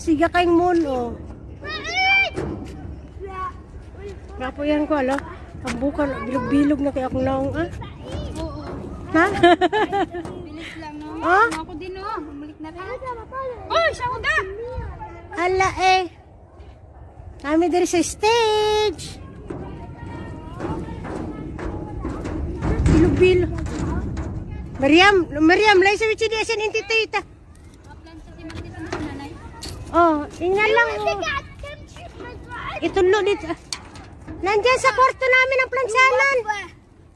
Siga kayong mulo. Rapo yan ko, alo? Ang bukan, bilog-bilog na kaya akong naong, ah? Oo. Ha? Bilis lang, no? Oh? Ako din, no? Bumalik na rin. Oh, siya ko da! Ala, eh. Kami dari sa stage. Bilog-bilog. Mariam, lai sa wichi di asin inti tita. Oh, tingnan lang. Oh. Itulo dito. Nandyan sa kwarto namin ang plansanan.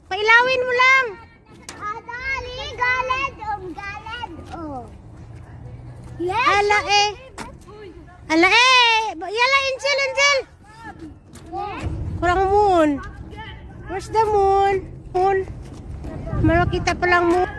Pailawin mo lang. Adali, galad, galad, oh. Yes. Ala eh. Ala eh. Yala, Angel. Yes. Kurang moon. Where's the moon? Moon. Makita pa lang moon.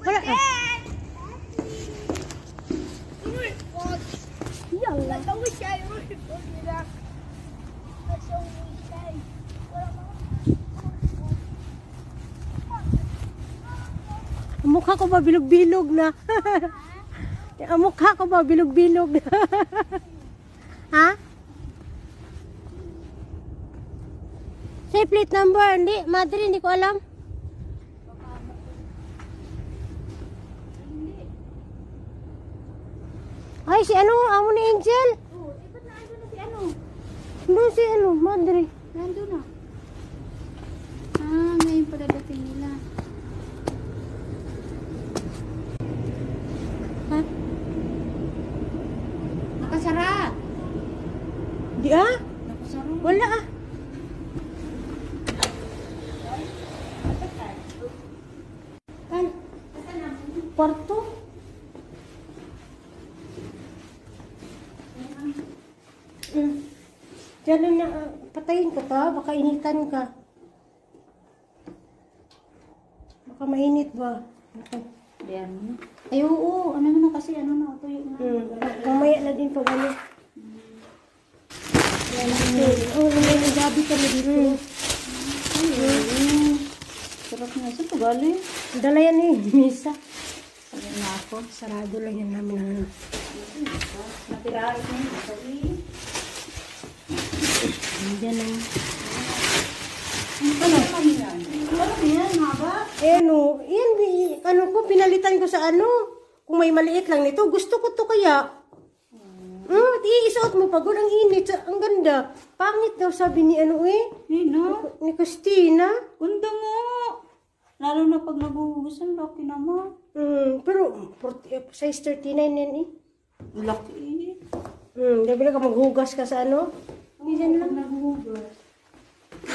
Wala na. Ang mukha ko ba bilog-bilog na? Ang mukha ko ba bilog-bilog na? Ha? Say plate number. Hindi, Madre, hindi ko alam. Ay, si ano? Amo ni Angel? Oh, ba't naandun na si ano? Ano si ano? Madre. Nandun na. Ah, ngayon pala dating nila. Ha? Nakasara. Di ah? Nakasara. Wala ah. Kwarto? Diyan na, patayin ko ta, baka initan ka. Baka mainit ba? Diyan mo. Ay, oo. Ano naman kasi, ano na, tuyo na. Mamaya na din pag ano. Oo, may gabi kami dito. Sarap na. Saan ito galing? Dala yan eh, misa. Sabi na ako. Sarado lang yan namin ang Natira ito yung sabi. Diyan lang. Ano? Ano yan? Haba? Eh no, yan, ano ko, pinalitan ko sa ano. Kung may maliit lang nito, gusto ko to kaya. Iisuot mo pagod, ang init, ang ganda. Pangit daw sabi ni ano eh. Nino? Ni Christina. Ganda nga. Lalo na pag naguhugusan, laki naman. Pero, size 39 yan eh. Laki. Dabi na ka maghugas ka sa ano. Diyan lang. Naguhugas.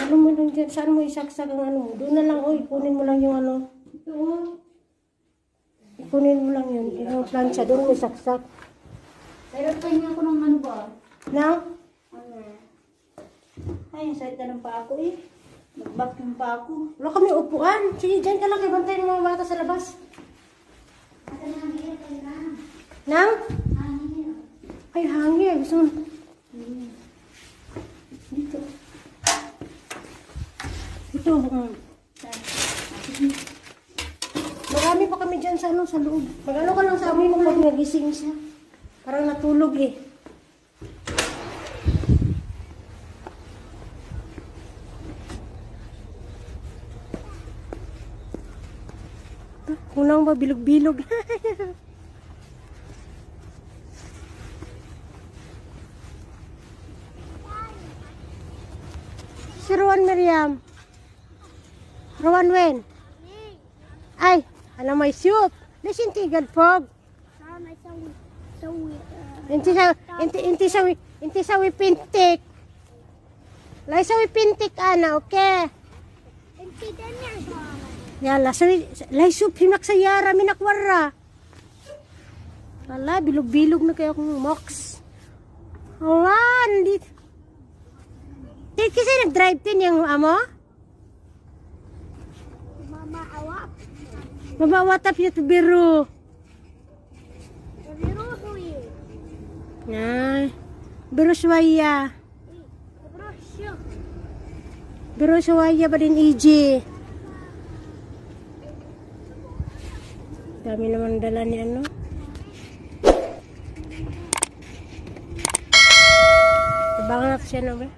Ano mo lang dyan, saan mo isaksak ang ano mo? Doon na lang, ikunin mo lang yung ano. Ito. Ikunin mo lang yun, yung plancha, doon mo isaksak. Pero tingnan ko ng ano ba? Na? Ano? Ay, sakit na ng pa ako eh. Nag-vacuum pa ako. Wala kami upuan. Sige, dyan ka lang, ibantayin ng mga bata sa labas. Nang? Ay, hangin. Gusto mo? Dito. Ito. Marami pa kami dyan sa ano, sa loob. Mag-ano ka lang sa amin kung pag nagising siya. Parang natulog eh. Unang ba bilog-bilog? Si Rowan Miriam. Rowan Wen. Ay, ano may soup? Listen tigad fog. Inti sa pintik. Lai sawi pintik ana, okay? Yala, sawi lai sup himak sa yara minakwara. Wala, bilog-bilog na kayo akong mox. Awan, dito. Dito kasi nag-drive din yung amo? Mama awap. Mabawatap niya ito biro. Biro suwi. Ay, biro suwaya. Biro siyo. Biro suwaya ba din, EJ? Dami naman dala ni ano. Abangan natin siya naman.